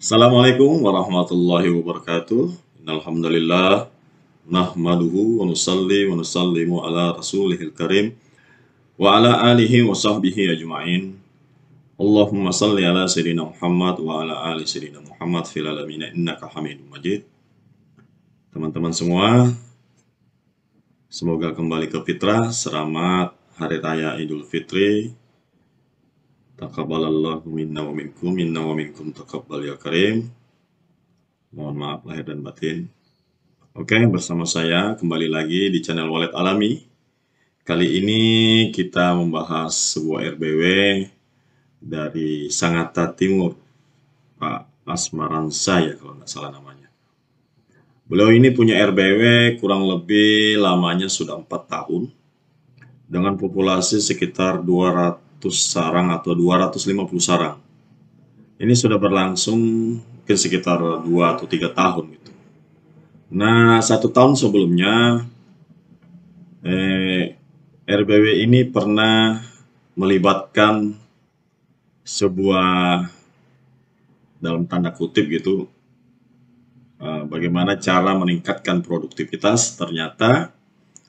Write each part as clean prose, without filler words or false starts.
Assalamualaikum warahmatullahi wabarakatuh. Alhamdulillah nahmaduhu wa nusalli wa nusallimu ala rasulihil karim wa ala alihi wa sahbihi ajma'in. Allahumma salli ala sayyidina Muhammad wa ala ali sayyidina Muhammad fil alamin innaka Hamidum Majid. Teman-teman semua, semoga kembali ke fitrah. Selamat Hari Raya Idul Fitri. Taqabbalallahu minna wa minkum taqabbal ya karim. Mohon maaf lahir dan batin. Oke, bersama saya kembali lagi di channel Wallet Alami. Kali ini kita membahas sebuah RBW dari Sangatta Timur, Pak Asmaransa ya kalau nggak salah namanya. Beliau ini punya RBW kurang lebih lamanya sudah 4 tahun dengan populasi sekitar 200 sarang atau 250 sarang. Ini sudah berlangsung mungkin sekitar 2 atau 3 tahun gitu. Nah, 1 tahun sebelumnya RBW ini pernah melibatkan sebuah, dalam tanda kutip gitu, bagaimana cara meningkatkan produktivitas ternyata,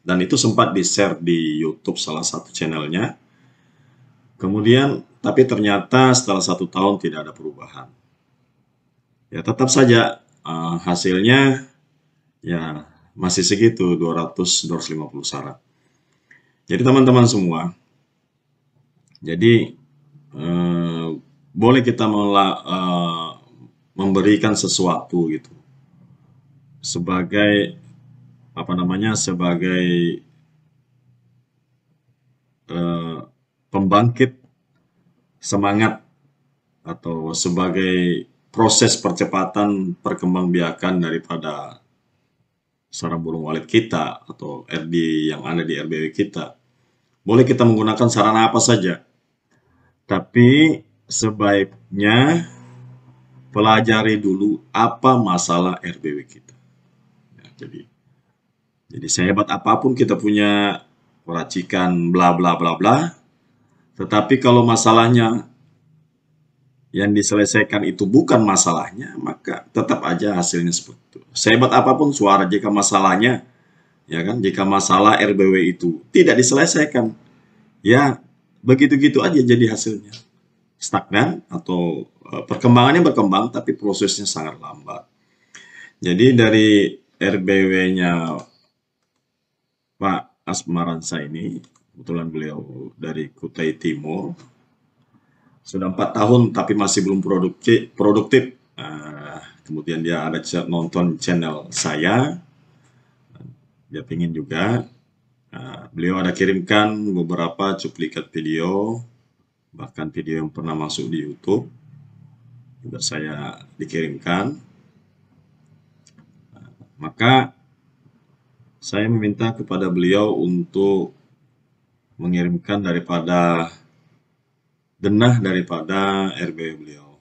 dan itu sempat di-share di YouTube salah satu channelnya. Kemudian, tapi ternyata setelah 1 tahun tidak ada perubahan. Ya tetap saja hasilnya ya masih segitu 200-250 sarang. Jadi teman-teman semua, jadi boleh kita memberikan sesuatu gitu sebagai sebagai pembangkit semangat atau sebagai proses percepatan perkembangbiakan daripada sarang burung walet kita atau RD yang ada di RBW kita. Boleh kita menggunakan sarana apa saja, tapi sebaiknya pelajari dulu apa masalah RBW kita. Ya, jadi sehebat apapun kita punya racikan bla bla bla bla, tetapi kalau masalahnya yang diselesaikan itu bukan masalahnya, maka tetap aja hasilnya seperti itu. Sehebat apapun suara, jika masalahnya, ya kan, jika masalah RBW itu tidak diselesaikan, ya begitu-gitu aja jadi hasilnya. Stagnan atau perkembangannya berkembang, tapi prosesnya sangat lambat. Jadi dari RBW-nya Pak Asmaransa ini, kebetulan beliau dari Kutai Timur, sudah 4 tahun tapi masih belum produktif. Kemudian dia ada nonton channel saya, dia pingin juga. Beliau ada kirimkan beberapa cuplikan video, bahkan video yang pernah masuk di YouTube juga saya dikirimkan. Maka saya meminta kepada beliau untuk mengirimkan daripada denah daripada RBW beliau.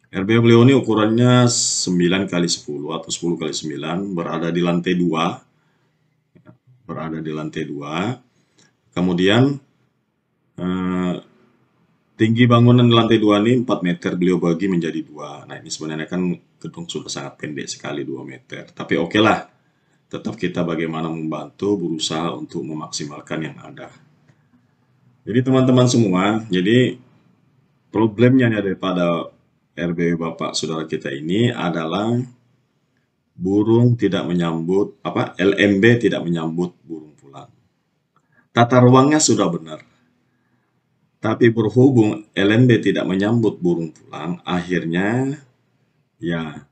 RBW beliau ini ukurannya 9x10 atau 10x9, berada di lantai 2. Kemudian tinggi bangunan di lantai 2 ini 4 meter, beliau bagi menjadi 2. Nah, ini sebenarnya kan gedung sudah sangat pendek sekali 2 meter. Tapi oke lah, tetap kita bagaimana membantu, berusaha untuk memaksimalkan yang ada. Jadi teman-teman semua, jadi problemnya daripada RBW Bapak Saudara kita ini adalah burung tidak menyambut, LMB tidak menyambut burung pulang. Tata ruangnya sudah benar. Tapi berhubung LMB tidak menyambut burung pulang, akhirnya ya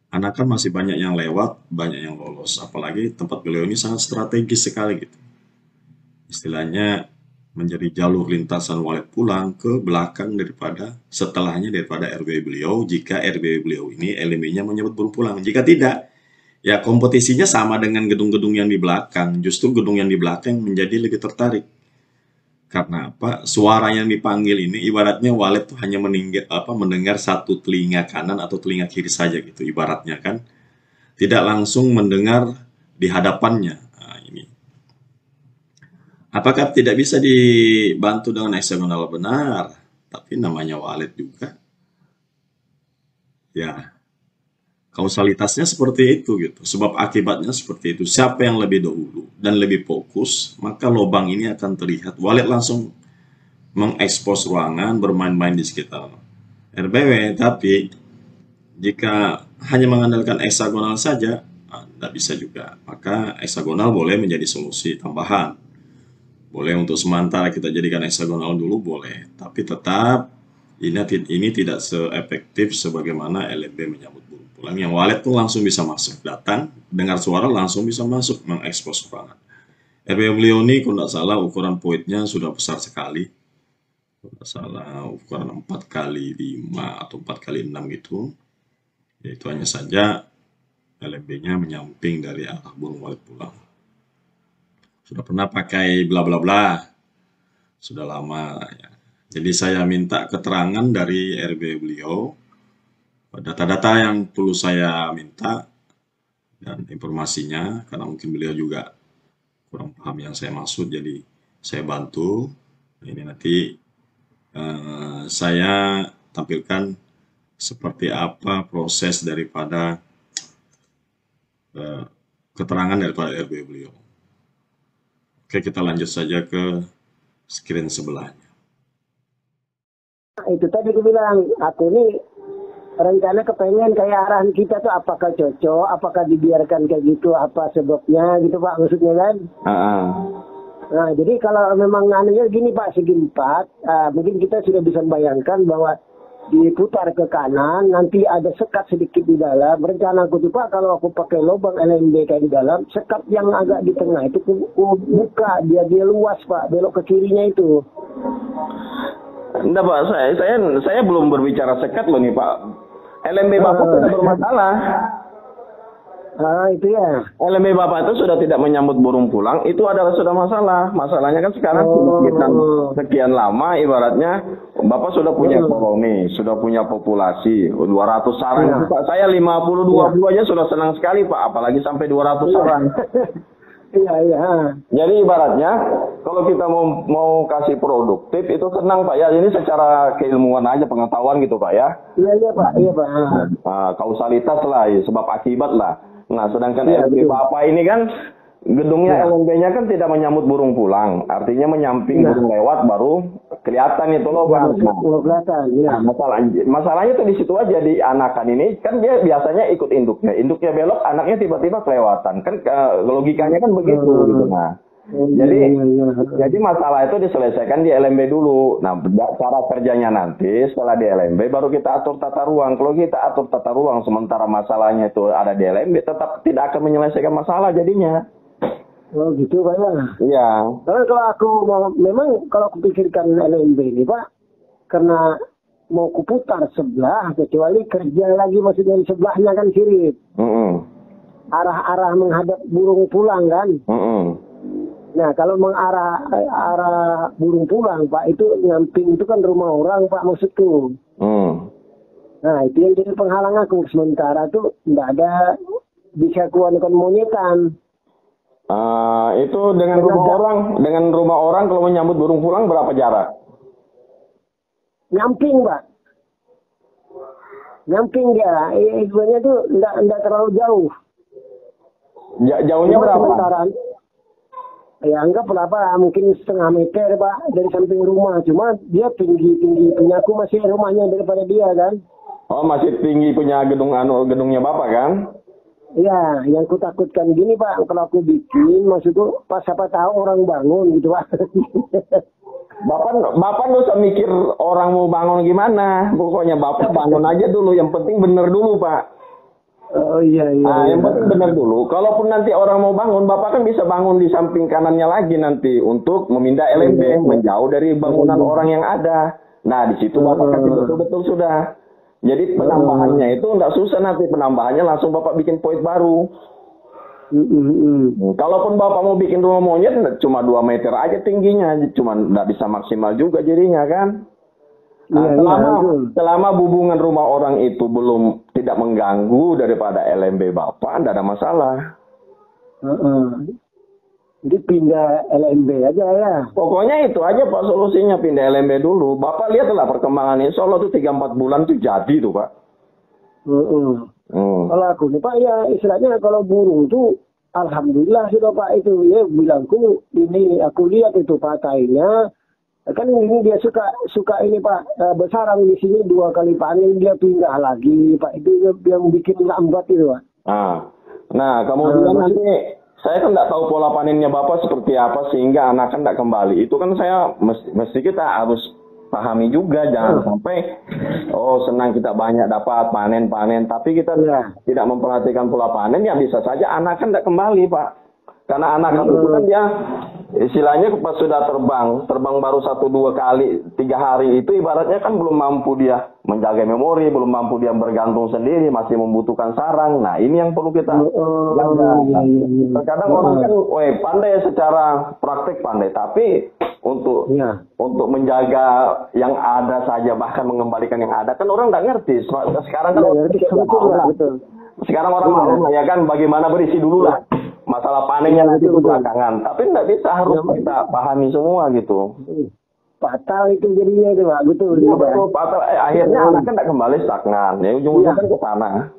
anakan masih banyak yang lewat, banyak yang lolos. Apalagi tempat beliau ini sangat strategis sekali gitu. Istilahnya menjadi jalur lintasan walet pulang ke belakang setelahnya daripada RBW beliau, jika RBW beliau ini LMB-nya menyambut burung pulang. Jika tidak, ya kompetisinya sama dengan gedung-gedung yang di belakang. Justru gedung yang di belakang menjadi lebih tertarik. Karena apa? Suara yang dipanggil ini ibaratnya walet tuh hanya mendengar satu telinga kanan atau telinga kiri saja gitu, ibaratnya kan. Tidak langsung mendengar di hadapannya. Nah, ini. Apakah tidak bisa dibantu dengan heksagonal? Benar, tapi namanya walet juga. Ya, kausalitasnya seperti itu gitu. Sebab akibatnya seperti itu. Siapa yang lebih dahulu dan lebih fokus, maka lubang ini akan terlihat. Walet langsung mengekspos ruangan, bermain-main di sekitar RBW. Tapi jika hanya mengandalkan heksagonal saja, tidak bisa juga. Maka heksagonal boleh menjadi solusi tambahan. Boleh untuk sementara kita jadikan heksagonal dulu boleh. Tapi tetap ini tidak seefektif sebagaimana LMB menyambut burung pulang. Yang walet tuh langsung bisa masuk, datang, dengar suara langsung bisa masuk, mengekspos ruangan. RB beliau ini kalau tidak salah ukuran pointnya sudah besar sekali. Kalau tidak salah ukuran 4 kali 5 atau 4 kali 6 gitu. Yaitu hanya saja LMB-nya menyamping dari arah burung walet pulang. Sudah pernah pakai bla bla bla, sudah lama ya. Jadi saya minta keterangan dari RB beliau, data-data yang perlu saya minta dan informasinya, karena mungkin beliau juga kurang paham yang saya maksud, jadi saya bantu. Ini nanti saya tampilkan seperti apa proses daripada keterangan daripada RB beliau. Oke, kita lanjut saja ke screen sebelahnya. Itu tadi aku bilang, aku ini rencana kepengen kayak arahan kita tuh apakah cocok, apakah dibiarkan kayak gitu, apa sebabnya gitu Pak, maksudnya kan. Nah, jadi kalau memang anunya gini Pak, segi 4, mungkin kita sudah bisa bayangkan bahwa diputar ke kanan, nanti ada sekat sedikit di dalam. Rencana aku tuh Pak, kalau aku pakai lubang LMB kayak di dalam, sekat yang agak di tengah itu aku buka, dia luas Pak, belok ke kirinya itu. Enggak Pak, saya belum berbicara sekat loh nih Pak. LMB Bapak sudah bermasalah. Itu ya. LMB Bapak itu sudah tidak menyambut burung pulang, itu adalah sudah masalah. Masalahnya kan sekarang sekian lama ibaratnya Bapak sudah punya koloni, sudah punya populasi 200 sarang. Pak, saya 50-20 aja sudah senang sekali Pak, apalagi sampai 200 sarang. Iya. Jadi ibaratnya kalau kita mau kasih produktif itu senang Pak ya. Ini secara keilmuan aja, pengetahuan gitu Pak ya. Iya Pak. Kausalitas lah, ya, sebab akibat lah. Nah, sedangkan LMB Bapak ini kan gedungnya LMB-nya kan tidak menyambut burung pulang, artinya menyamping burung lewat baru kelihatan itu loh Bang. Nah, masalahnya tuh di situ aja, di anakan ini kan dia biasanya ikut induknya belok, anaknya tiba-tiba kelewatan kan, logikanya kan begitu gitu. Nah, jadi masalah itu diselesaikan di LMB dulu. Nah, cara kerjanya nanti setelah di LMB baru kita atur tata ruang. Kalau kita atur tata ruang sementara masalahnya itu ada di LMB, tetap tidak akan menyelesaikan masalah jadinya. Oh gitu Pak ya? Iya. Karena kalau aku pikirkan LMB ini Pak, karena mau kuputar sebelah, kecuali kerja lagi maksudnya di sebelahnya kan kiri. Arah-arah menghadap burung pulang kan. Nah kalau arah burung pulang Pak, itu nyamping itu kan rumah orang Pak maksudku. Nah itu yang jadi penghalang aku, sementara tuh tidak ada bisa kuankan monyetan. Itu dengan rumah orang kalau menyambut burung pulang berapa jarak? Nyamping Pak. Nyamping dia. Sebenarnya tuh tidak terlalu jauh. Jauhnya berapa? Sementaran, ya anggaplah Pak, mungkin 0,5 meter Pak dari samping rumah. Cuma dia tinggi punya aku masih rumahnya daripada dia kan. Oh, masih tinggi punya gedungnya Bapak kan? Iya, yang ku takutkan gini Pak, kalau aku bikin, maksudku pas siapa tahu orang bangun gitu Pak. Bapak nggak usah mikir orang mau bangun gimana, pokoknya Bapak bangun aja dulu, yang penting bener dulu Pak. Oh iya. Yang penting bener dulu, kalaupun nanti orang mau bangun, Bapak kan bisa bangun di samping kanannya lagi nanti, untuk memindah LMB, menjauh dari bangunan orang yang ada. Nah, di situ Bapak kasih betul-betul sudah. Jadi penambahannya itu nggak susah, nanti penambahannya langsung Bapak bikin poin baru. Kalaupun Bapak mau bikin rumah monyet cuma 2 meter aja tingginya, cuma nggak bisa maksimal juga jadinya kan. Nah, selama hubungan rumah orang itu belum tidak mengganggu daripada LMB Bapak, tidak ada masalah. Jadi pindah LMB aja ya. Pokoknya itu aja Pak solusinya, pindah LMB dulu. Bapak lihatlah perkembangan, insya Allah tuh 3-4 bulan tuh jadi tuh Pak. Kalau aku nih Pak, ya istilahnya kalau burung tuh alhamdulillah sudah Pak, itu ya bilangku ini aku lihat itu patainya kan ini dia suka ini Pak, bersarang di sini 2 kali panen dia pindah lagi Pak, itu yang bikin lambat itu Pak. Nah kemudian nanti saya kan nggak tahu pola panennya Bapak seperti apa sehingga anak kan nggak kembali. Itu kan saya mesti kita harus pahami juga, jangan sampai senang kita banyak dapat panen, tapi kita tidak memperhatikan pola panen, ya bisa saja anak kan tidak kembali Pak. Karena anak itu kan dia istilahnya pas sudah terbang baru 1-2 kali 3 hari itu ibaratnya kan belum mampu dia menjaga memori, belum mampu dia bergantung sendiri, masih membutuhkan sarang. Nah ini yang perlu kita jaga. Terkadang orang kan pandai secara praktek pandai, tapi untuk menjaga yang ada saja, bahkan mengembalikan yang ada kan orang nggak ngerti. Sekarang kan sekarang orang maklum ya kan, bagaimana berisi dulu lah. Masalah panennya nanti itu belakangan. Tapi nggak bisa, harus kita pahami semua gitu. Fatal itu jadinya itu Pak, betul. Ya, betul, fatal. Akhirnya anak kan nggak kembali stagnan. Ya ujung-ujungnya kan ke sana.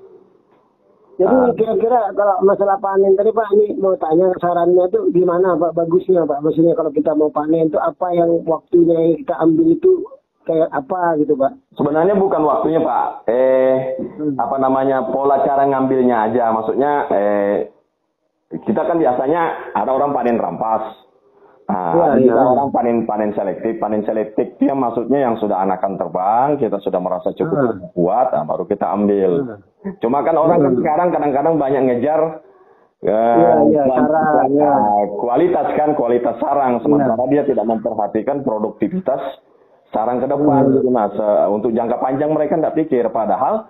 Jadi kira-kira kalau masalah panen tadi Pak, ini mau tanya sarannya itu gimana Pak, bagusnya Pak? Maksudnya kalau kita mau panen itu apa yang waktunya kita ambil itu kayak apa gitu Pak? Sebenarnya bukan waktunya Pak. Pola cara ngambilnya aja. Maksudnya kita kan biasanya ada orang panen rampas. Orang panen selektif. Panen selektif dia maksudnya yang sudah anakan terbang, kita sudah merasa cukup kuat, baru kita ambil. Cuma kan orang kan sekarang kadang-kadang banyak ngejar kualitas sarang, sementara dia tidak memperhatikan produktivitas sarang ke depan. Nah, untuk jangka panjang mereka tidak pikir, padahal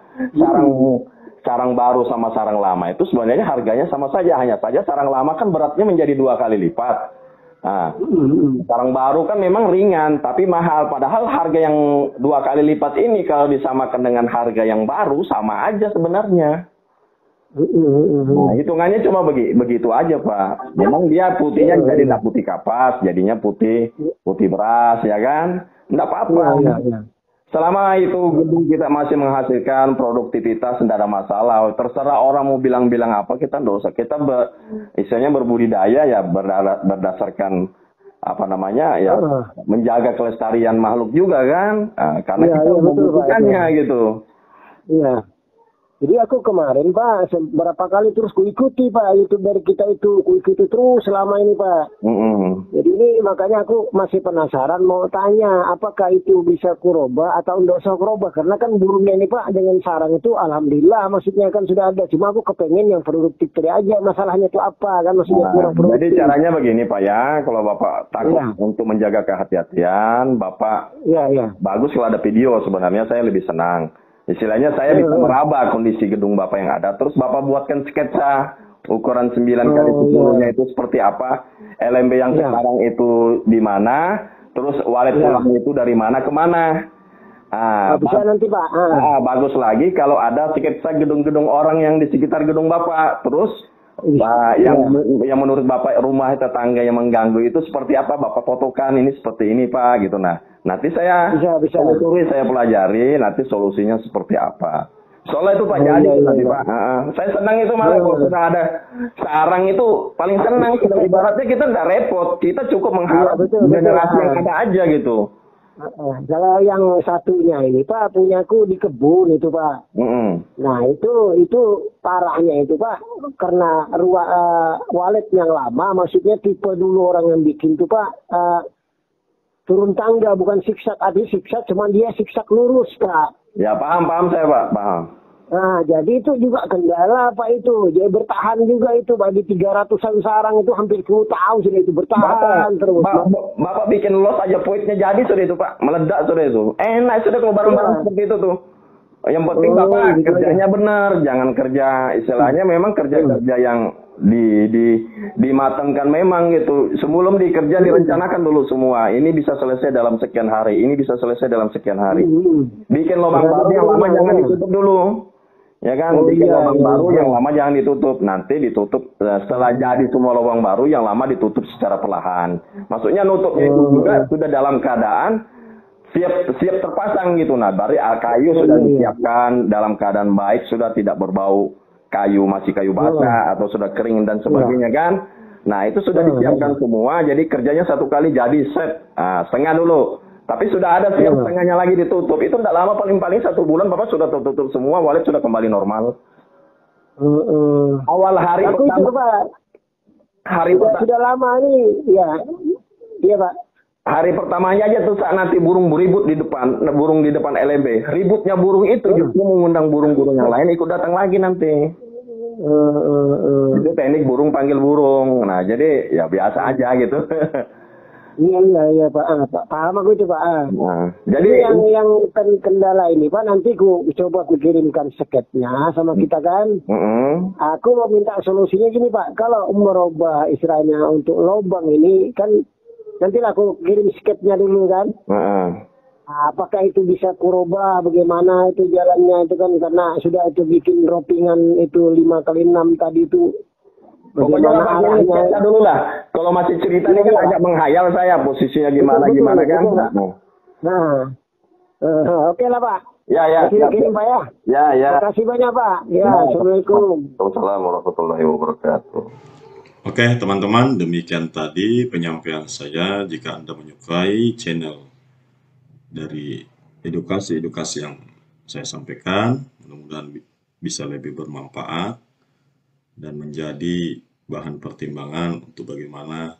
sarang baru sama sarang lama itu sebenarnya harganya sama saja, hanya saja sarang lama kan beratnya menjadi 2 kali lipat. Nah, sarang baru kan memang ringan tapi mahal, padahal harga yang 2 kali lipat ini kalau disamakan dengan harga yang baru sama aja sebenarnya. Nah, hitungannya cuma begitu aja Pak. Memang dia putihnya jadi tidak putih kapas, jadinya putih beras ya kan, tidak apa-apa. Selama itu gedung kita masih menghasilkan produktivitas, tidak ada masalah. Terserah orang mau bilang apa, kita tidak usah. Kita istilahnya berbudidaya ya berdasarkan menjaga kelestarian makhluk juga kan. Karena kita membutuhkannya gitu. Iya. Jadi aku kemarin Pak, berapa kali terus kuikuti Pak, YouTube dari kita itu, kuikuti terus selama ini Pak. Jadi ini makanya aku masih penasaran mau tanya, apakah itu bisa kuroba atau enggak usah kuroba, karena kan burungnya ini Pak dengan sarang itu alhamdulillah maksudnya kan sudah ada, cuma aku kepengen yang produktif tadi aja, masalahnya itu apa kan, maksudnya kurang produktif. Jadi caranya begini Pak ya, kalau Bapak takut untuk menjaga kehati-hatian, Bapak bagus kalau ada video, sebenarnya saya lebih senang. Istilahnya saya bisa meraba kondisi gedung Bapak yang ada. Terus Bapak buatkan sketsa ukuran 9 kali 10-nya itu seperti apa. LMB yang sekarang itu di mana. Terus walet pulang itu dari mana ke mana. Bisa nanti Pak. Bagus lagi kalau ada sketsa gedung-gedung orang yang di sekitar gedung Bapak. Terus yang menurut Bapak rumah tetangga yang mengganggu itu seperti apa, Bapak fotokan, ini seperti ini Pak gitu. Nah, nanti saya bisa tulis, saya pelajari nanti solusinya seperti apa. Soalnya itu Pak jadi nanti Pak. Saya senang itu malah kalau sudah ada sarang itu paling senang. Ibaratnya kita nggak repot, kita cukup mengharap generasi yang ada aja gitu. Kalau yang satunya ini Pak, punyaku di kebun itu Pak. Nah itu parahnya itu Pak, karena walet yang lama, maksudnya tipe dulu orang yang bikin itu Pak, turun tangga bukan siksak, artinya siksak, cuman dia siksak lurus Pak. Ya paham saya Pak, paham. Nah, jadi itu juga kendala Pak itu. Jadi bertahan juga itu bagi 300-an sarang itu hampir 10 tahun sudah itu bertahan terus. Bapak bikin los aja poinnya jadi sudah itu Pak, meledak sudah itu. Enak sudah kalau barang-barang seperti itu tuh. Yang penting Bapak kerjanya benar, jangan kerja istilahnya memang kerja yang dimatangkan memang gitu. Sebelum dikerja direncanakan dulu semua. Ini bisa selesai dalam sekian hari, ini bisa selesai dalam sekian hari. Bikin lubang baru yang lama jangan ditutup dulu. Ya kan, bikin lubang baru yang lama jangan ditutup. Nanti ditutup setelah jadi semua lubang baru yang lama ditutup secara perlahan. Maksudnya nutupnya itu juga sudah dalam keadaan siap terpasang gitu. Nah, dari kayu sudah disiapkan dalam keadaan baik, sudah tidak berbau masih kayu basah atau sudah kering dan sebagainya kan. Nah, itu sudah disiapkan semua, jadi kerjanya satu kali jadi set. Setengah dulu. Tapi sudah ada siap setengahnya lagi ditutup. Itu tidak lama, paling-paling 1 bulan Bapak sudah tertutup semua, wallet sudah kembali normal. Awal hari pertama. Sudah lama ini, ya. Iya, Pak. Hari pertamanya aja tuh saat nanti burung beribut di depan, burung di depan LMB. Ributnya burung itu justru mengundang burung-burung yang lain ikut datang lagi nanti. Itu teknik burung panggil burung. Nah, jadi ya biasa aja gitu. Iya Pak. Paham aku itu Pak. Nah, jadi yang kendala ini Pak, nanti ku coba kirimkan sketnya sama kita kan. Aku mau minta solusinya gini Pak. Kalau merubah istilahnya untuk lubang ini kan nanti aku kirim sketnya dulu kan. Apakah itu bisa kurubah, bagaimana itu jalannya itu kan, karena sudah itu bikin ropingan itu 5x6 tadi itu. Pokoknya cerita dulu lah. Kalau masih cerita ini kan agak menghayal saya posisinya gimana kan. Oke lah Pak. Ya. Kirim Pak ya. Ya. Terima kasih banyak Pak. Ya, Assalamualaikum. Waalaikumsalam warahmatullahi wabarakatuh. Oke teman-teman, demikian tadi penyampaian saya. Jika Anda menyukai channel dari edukasi yang saya sampaikan, mudah-mudahan bisa lebih bermanfaat dan menjadi bahan pertimbangan untuk bagaimana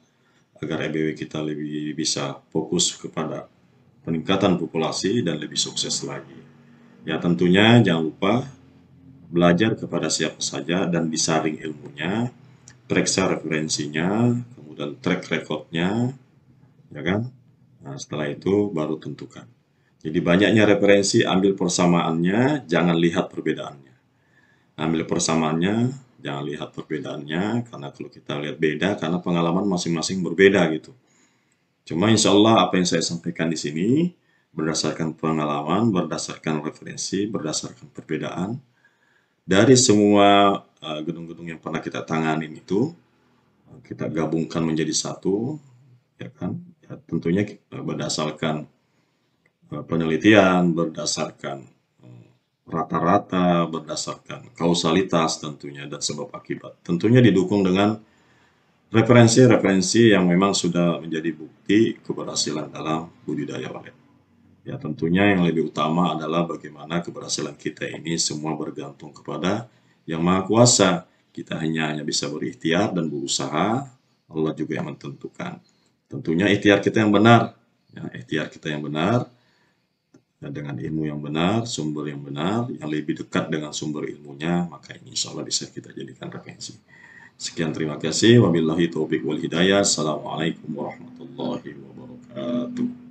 agar EBW kita lebih bisa fokus kepada peningkatan populasi dan lebih sukses lagi. Ya tentunya jangan lupa belajar kepada siapa saja dan disaring ilmunya, periksa referensinya, kemudian track recordnya, ya kan? Nah, setelah itu baru tentukan. Jadi banyaknya referensi, ambil persamaannya, jangan lihat perbedaannya. Ambil persamaannya, jangan lihat perbedaannya, karena kalau kita lihat beda, karena pengalaman masing-masing berbeda gitu. Cuma insya Allah apa yang saya sampaikan di sini, berdasarkan pengalaman, berdasarkan referensi, berdasarkan perbedaan, dari semua gedung-gedung yang pernah kita tanganin itu, kita gabungkan menjadi satu, ya kan? Ya, tentunya berdasarkan penelitian, berdasarkan rata-rata, berdasarkan kausalitas tentunya dan sebab akibat. Tentunya didukung dengan referensi-referensi yang memang sudah menjadi bukti keberhasilan dalam budidaya walet. Ya tentunya yang lebih utama adalah bagaimana keberhasilan kita ini semua bergantung kepada Yang Maha Kuasa. Kita hanya bisa berikhtiar dan berusaha, Allah juga yang menentukan. Tentunya ikhtiar kita yang benar, ya, ikhtiar kita yang benar, ya, dengan ilmu yang benar, sumber yang benar, yang lebih dekat dengan sumber ilmunya, maka ini insya Allah bisa kita jadikan referensi. Sekian, terima kasih. Wabillahi taufiq wal hidayah. Assalamualaikum warahmatullahi wabarakatuh.